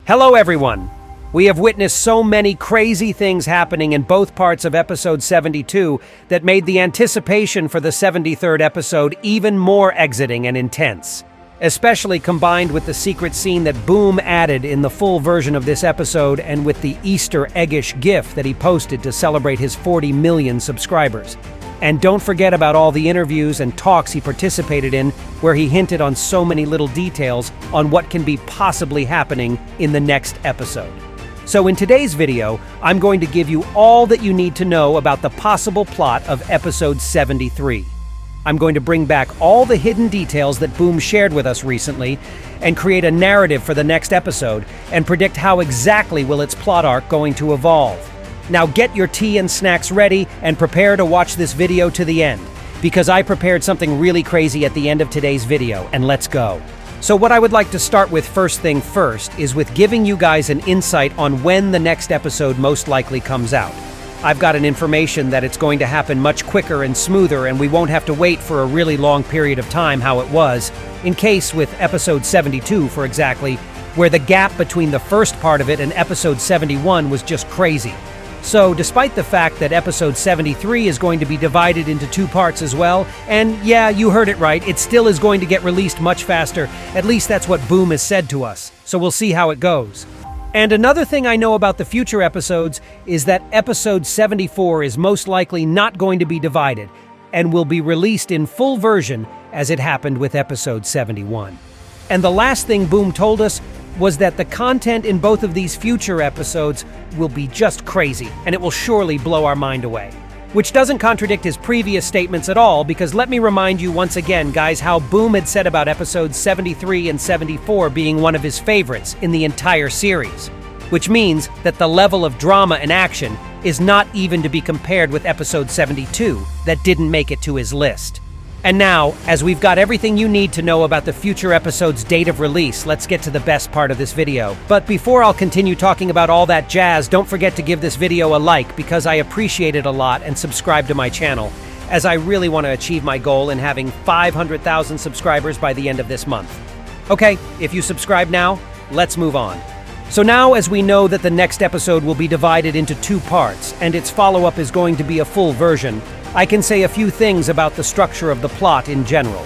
Hello everyone! We have witnessed so many crazy things happening in both parts of episode 72 that made the anticipation for the 73rd episode even more exiting and intense. Especially combined with the secret scene that Boom added in the full version of this episode and with the Easter eggish GIF that he posted to celebrate his 40 million subscribers. And don't forget about all the interviews and talks he participated in where he hinted on so many little details on what can be possibly happening in the next episode. So in today's video, I'm going to give you all that you need to know about the possible plot of episode 73. I'm going to bring back all the hidden details that Boom shared with us recently and create a narrative for the next episode and predict how exactly will its plot arc going to evolve. Now get your tea and snacks ready and prepare to watch this video to the end, because I prepared something really crazy at the end of today's video, and let's go. So what I would like to start with first thing first is with giving you guys an insight on when the next episode most likely comes out. I've gotten information that it's going to happen much quicker and smoother, and we won't have to wait for a really long period of time how it was, in case with episode 72 for exactly, where the gap between the first part of it and episode 71 was just crazy. So, despite the fact that episode 73 is going to be divided into two parts as well, and yeah, you heard it right, it still is going to get released much faster, at least that's what Boom has said to us, so we'll see how it goes. And another thing I know about the future episodes is that episode 74 is most likely not going to be divided, and will be released in full version as it happened with episode 71. And the last thing Boom told us was that the content in both of these future episodes will be just crazy, and it will surely blow our mind away. Which doesn't contradict his previous statements at all, because let me remind you once again, guys, how Boom had said about episodes 73 and 74 being one of his favorites in the entire series. Which means that the level of drama and action is not even to be compared with episode 72 that didn't make it to his list. And now, as we've got everything you need to know about the future episode's date of release, let's get to the best part of this video. But before I'll continue talking about all that jazz, don't forget to give this video a like, because I appreciate it a lot, and subscribe to my channel, as I really want to achieve my goal in having 500,000 subscribers by the end of this month. Okay, if you subscribe now, let's move on. So now, as we know that the next episode will be divided into two parts, and its follow-up is going to be a full version, I can say a few things about the structure of the plot in general.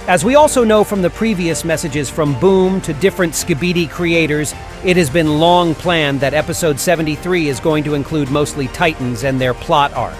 As we also know from the previous messages from Boom to different SKIBIDI creators, it has been long planned that episode 73 is going to include mostly Titans and their plot arc.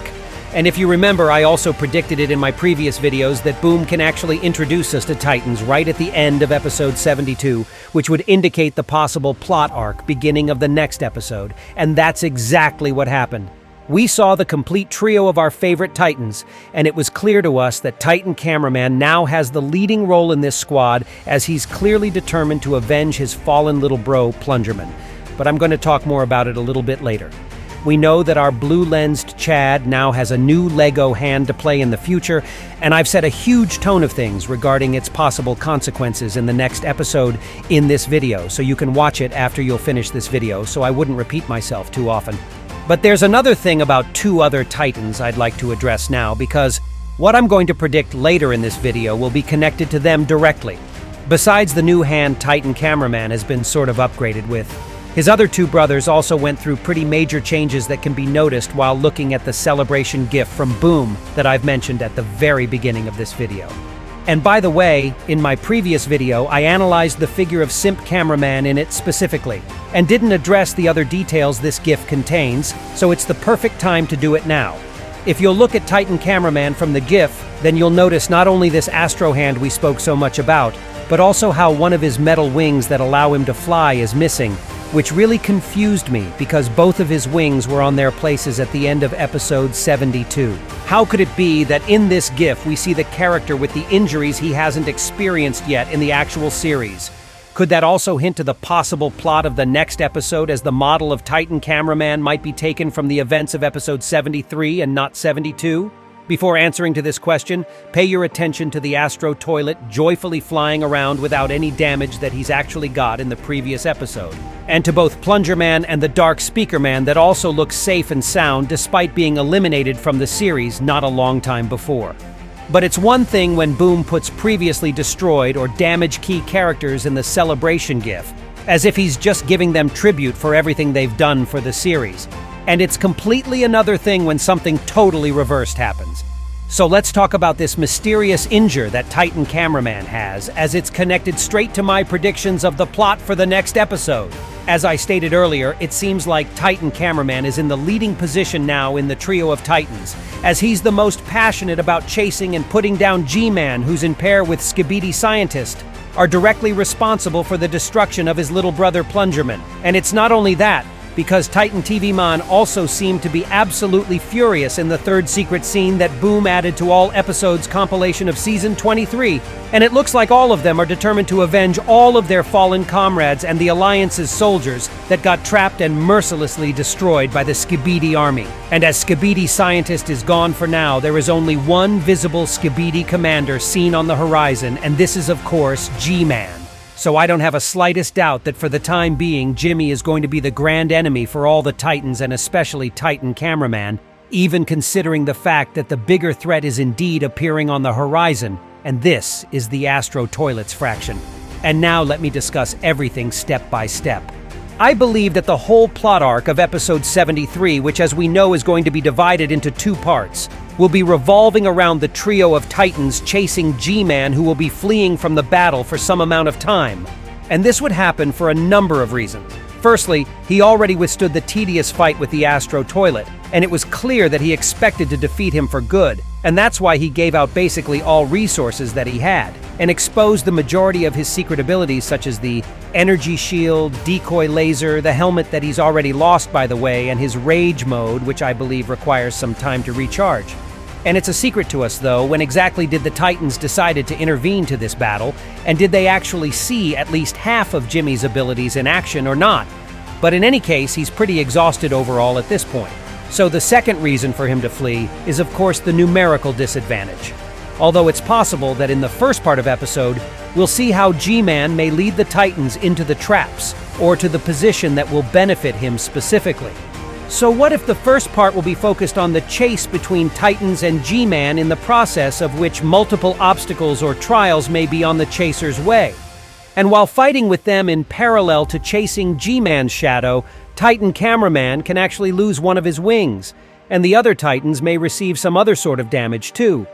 And if you remember, I also predicted it in my previous videos that Boom can actually introduce us to Titans right at the end of episode 72, which would indicate the possible plot arc beginning of the next episode, and that's exactly what happened. We saw the complete trio of our favorite Titans, and it was clear to us that Titan Cameraman now has the leading role in this squad, as he's clearly determined to avenge his fallen little bro, Plungerman. But I'm going to talk more about it a little bit later. We know that our blue-lensed Chad now has a new Lego hand to play in the future, and I've set a huge tone of things regarding its possible consequences in the next episode in this video, so you can watch it after you'll finish this video, so I wouldn't repeat myself too often. But there's another thing about two other Titans I'd like to address now, because what I'm going to predict later in this video will be connected to them directly. Besides, the new hand Titan Cameraman has been sort of upgraded with. His other two brothers also went through pretty major changes that can be noticed while looking at the celebration GIF from Boom that I've mentioned at the very beginning of this video. And by the way, in my previous video, I analyzed the figure of Simp Cameraman in it specifically, and didn't address the other details this GIF contains, so it's the perfect time to do it now. If you'll look at Titan Cameraman from the GIF, then you'll notice not only this Astro hand we spoke so much about, but also how one of his metal wings that allow him to fly is missing, which really confused me because both of his wings were on their places at the end of episode 72. How could it be that in this GIF we see the character with the injuries he hasn't experienced yet in the actual series? Could that also hint to the possible plot of the next episode, as the model of Titan Cameraman might be taken from the events of episode 73 and not 72? Before answering to this question, pay your attention to the ISOTOILET joyfully flying around without any damage that he's actually got in the previous episode. And to both Plungerman and the Dark Speaker Man that also looks safe and sound despite being eliminated from the series not a long time before. But it's one thing when Boom puts previously destroyed or damaged key characters in the celebration GIF, as if he's just giving them tribute for everything they've done for the series. And it's completely another thing when something totally reversed happens. So let's talk about this mysterious injure that Titan Cameraman has, as it's connected straight to my predictions of the plot for the next episode. As I stated earlier, it seems like Titan Cameraman is in the leading position now in the trio of Titans, as he's the most passionate about chasing and putting down G-Man, who's in pair with SKIBIDI Scientist, are directly responsible for the destruction of his little brother Plungerman. And it's not only that, because Titan TV Man also seemed to be absolutely furious in the third secret scene that Boom added to all episodes compilation of Season 23, and it looks like all of them are determined to avenge all of their fallen comrades and the Alliance's soldiers that got trapped and mercilessly destroyed by the SKIBIDI army. And as SKIBIDI Scientist is gone for now, there is only one visible SKIBIDI commander seen on the horizon, and this is of course G-Man. So I don't have a slightest doubt that for the time being, Jimmy is going to be the grand enemy for all the Titans and especially Titan Cameraman, even considering the fact that the bigger threat is indeed appearing on the horizon, and this is the ISOTOILET's fraction. And now let me discuss everything step by step. I believe that the whole plot arc of episode 73, which as we know is going to be divided into two parts, will be revolving around the trio of Titans chasing G-Man, who will be fleeing from the battle for some amount of time. And this would happen for a number of reasons. Firstly, he already withstood the tedious fight with the ISOTOILET, and it was clear that he expected to defeat him for good, and that's why he gave out basically all resources that he had, and exposed the majority of his secret abilities such as the energy shield, decoy laser, the helmet that he's already lost by the way, and his rage mode, which I believe requires some time to recharge. And it's a secret to us though, when exactly did the Titans decided to intervene to this battle, and did they actually see at least half of Jimmy's abilities in action or not? But in any case, he's pretty exhausted overall at this point. So the second reason for him to flee is of course the numerical disadvantage. Although it's possible that in the first part of episode, we'll see how G-Man may lead the Titans into the traps, or to the position that will benefit him specifically. So what if the first part will be focused on the chase between Titans and G-Man, in the process of which multiple obstacles or trials may be on the chaser's way? And while fighting with them in parallel to chasing G-Man's shadow, Titan Cameraman can actually lose one of his wings, and the other Titans may receive some other sort of damage too.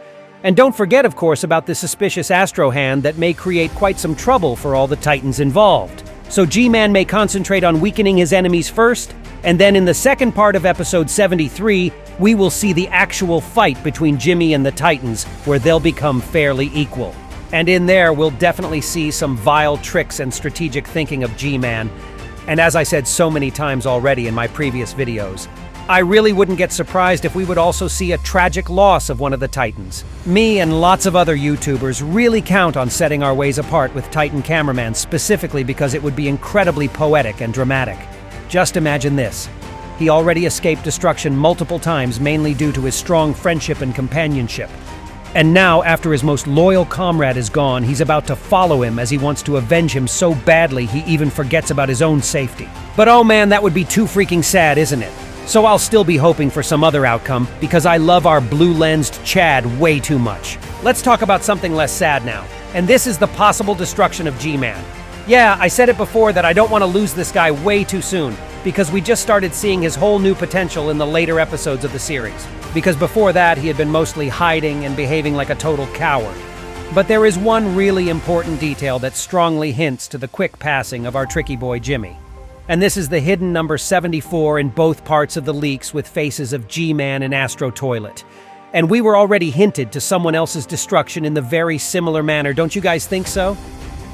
And don't forget, of course, about the suspicious Astro Hand that may create quite some trouble for all the Titans involved. So G-Man may concentrate on weakening his enemies first, and then in the second part of episode 73, we will see the actual fight between Jimmy and the Titans, where they'll become fairly equal. And in there, we'll definitely see some vile tricks and strategic thinking of G-Man. And as I said so many times already in my previous videos, I really wouldn't get surprised if we would also see a tragic loss of one of the Titans. Me and lots of other YouTubers really count on setting our ways apart with Titan Cameraman, specifically because it would be incredibly poetic and dramatic. Just imagine this. He already escaped destruction multiple times, mainly due to his strong friendship and companionship. And now, after his most loyal comrade is gone, he's about to follow him as he wants to avenge him so badly he even forgets about his own safety. But oh man, that would be too freaking sad, isn't it? So I'll still be hoping for some other outcome, because I love our blue-lensed Chad way too much. Let's talk about something less sad now, and this is the possible destruction of G-Man. Yeah, I said it before that I don't want to lose this guy way too soon, because we just started seeing his whole new potential in the later episodes of the series. Because before that, he had been mostly hiding and behaving like a total coward. But there is one really important detail that strongly hints to the quick passing of our tricky boy Jimmy. And this is the hidden number 74 in both parts of the leaks with faces of G-Man and ISOTOILET. And we were already hinted to someone else's destruction in the very similar manner, don't you guys think so?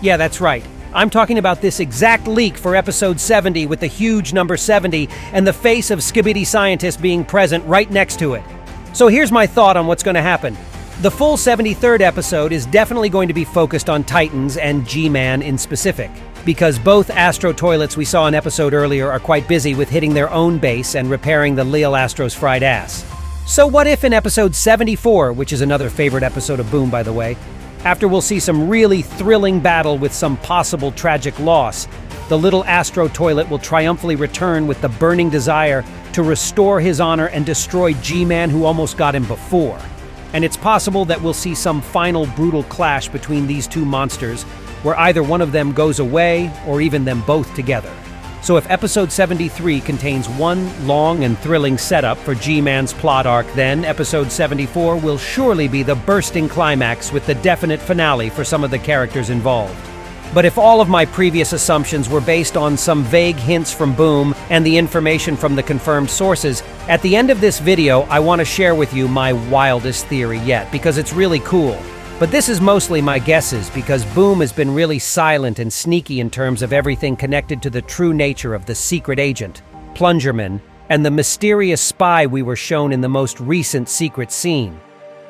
Yeah, that's right. I'm talking about this exact leak for episode 70 with the huge number 70 and the face of SKIBIDI Scientist being present right next to it. So here's my thought on what's going to happen. The full 73rd episode is definitely going to be focused on Titans and G-Man in specific, because both ISOTOILETs we saw in episode earlier are quite busy with hitting their own base and repairing the Lil Astro's fried ass. So what if in episode 74, which is another favorite episode of Boom by the way, after we'll see some really thrilling battle with some possible tragic loss, the little ISOTOILET will triumphantly return with the burning desire to restore his honor and destroy G-Man, who almost got him before. And it's possible that we'll see some final brutal clash between these two monsters, where either one of them goes away or even them both together. So if episode 73 contains one long and thrilling setup for G-Man's plot arc, then episode 74 will surely be the bursting climax with the definite finale for some of the characters involved. But if all of my previous assumptions were based on some vague hints from Boom and the information from the confirmed sources, at the end of this video I want to share with you my wildest theory yet, because it's really cool. But this is mostly my guesses, because Boom has been really silent and sneaky in terms of everything connected to the true nature of the secret agent, Plungerman, and the mysterious spy we were shown in the most recent secret scene.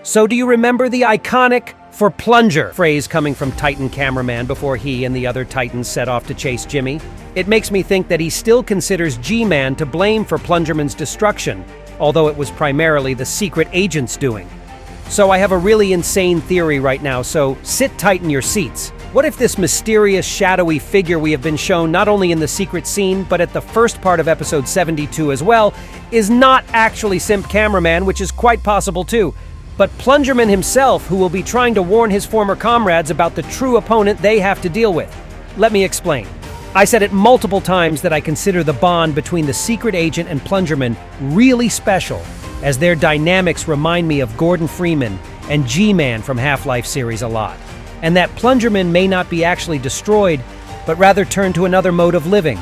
So do you remember the iconic "for plunger" phrase coming from Titan Cameraman before he and the other Titans set off to chase Jimmy? It makes me think that he still considers G-Man to blame for Plungerman's destruction, although it was primarily the secret agent's doing. So I have a really insane theory right now, so sit tight in your seats. What if this mysterious, shadowy figure we have been shown not only in the secret scene, but at the first part of episode 72 as well, is not actually Simp Cameraman, which is quite possible too, but Plungerman himself, who will be trying to warn his former comrades about the true opponent they have to deal with? Let me explain. I said it multiple times that I consider the bond between the secret agent and Plungerman really special, as their dynamics remind me of Gordon Freeman and G-Man from Half-Life series a lot, and that Plungerman may not be actually destroyed, but rather turn to another mode of living.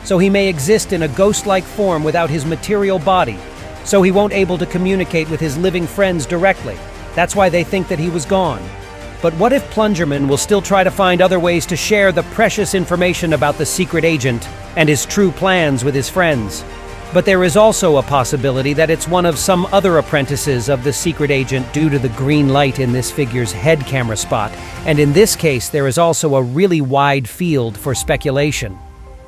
So he may exist in a ghost-like form without his material body, so he won't able to communicate with his living friends directly. That's why they think that he was gone. But what if Plungerman will still try to find other ways to share the precious information about the secret agent and his true plans with his friends? But there is also a possibility that it's one of some other apprentices of the secret agent due to the green light in this figure's head camera spot, and in this case there is also a really wide field for speculation.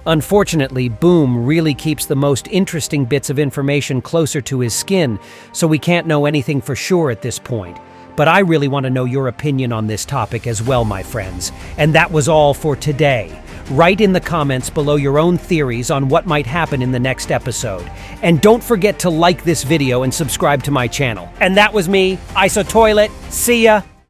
Unfortunately, Boom really keeps the most interesting bits of information closer to his skin, so we can't know anything for sure at this point. But I really want to know your opinion on this topic as well, my friends. And that was all for today. Write in the comments below your own theories on what might happen in the next episode. And don't forget to like this video and subscribe to my channel. And that was me, ISOTOILET. See ya!